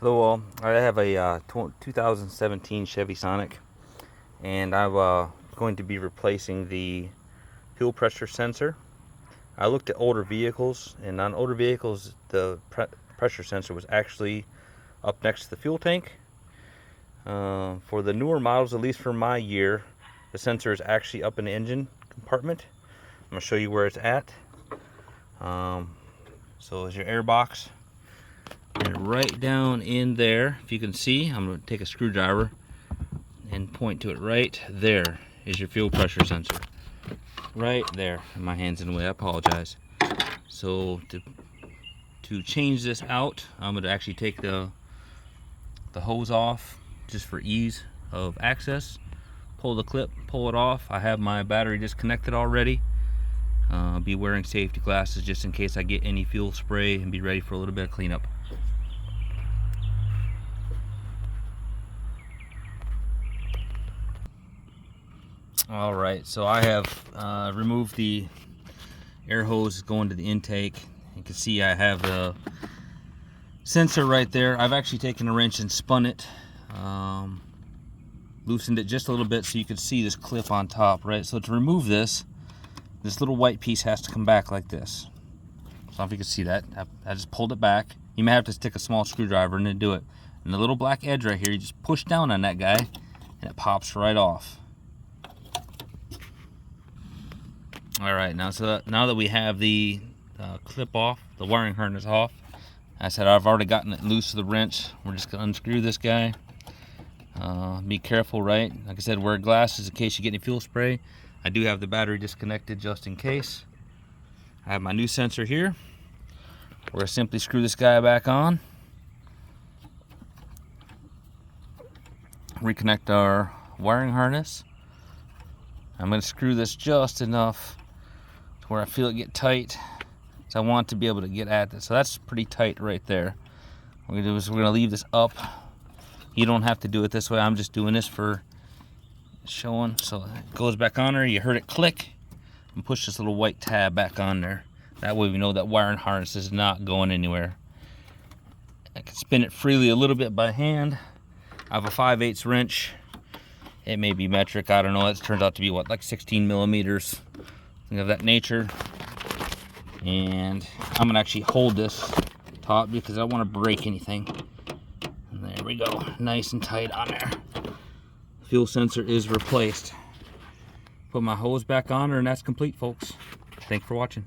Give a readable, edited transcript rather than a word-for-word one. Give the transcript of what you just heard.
Hello all. I have a 2017 Chevy Sonic, and I'm going to be replacing the fuel pressure sensor. I looked at older vehicles, and on older vehicles the pressure sensor was actually up next to the fuel tank. For the newer models, at least for my year, the sensor is actually up in the engine compartment. I'm going to show you where it's at. So is your air box. And right down in there, if you can see, I'm going to take a screwdriver and point to it. Right there is your fuel pressure sensor. Right there. My hand's in the way, I apologize. So to change this out, I'm going to actually take the hose off just for ease of access. Pull the clip, pull it off. I have my battery disconnected already. Be wearing safety glasses just in case I get any fuel spray, and be ready for a little bit of cleanup. Alright, so I have removed the air hose going to the intake. You can see I have the sensor right there. I've actually taken a wrench and spun it, loosened it just a little bit so you can see this clip on top, right? So to remove this little white piece has to come back like this. So I don't know if you can see that. I just pulled it back. You may have to stick a small screwdriver and then do it. And the little black edge right here, you just push down on that guy and it pops right off. Alright, now that we have the clip off, the wiring harness off, I said I've already gotten it loose with the wrench. We're just going to unscrew this guy. Be careful, right? Like I said, wear glasses in case you get any fuel spray. I do have the battery disconnected just in case. I have my new sensor here. We're going to simply screw this guy back on. Reconnect our wiring harness. I'm going to screw this just enough to where I feel it get tight. So I want to be able to get at this. So that's pretty tight right there. What we're going to do is we're going to leave this up. You don't have to do it this way. I'm just doing this for showing. So it goes back on there. You heard it click. And push this little white tab back on there. That way we know that wiring harness is not going anywhere. I can spin it freely a little bit by hand. I have a 5/8 wrench. It may be metric, I don't know. It turns out to be what, like 16 millimeters, something of that nature. And I'm gonna actually hold this taut because I don't want to break anything. And there we go, nice and tight on there. Fuel sensor is replaced. Put my hose back on her, and that's complete, folks. Thanks for watching.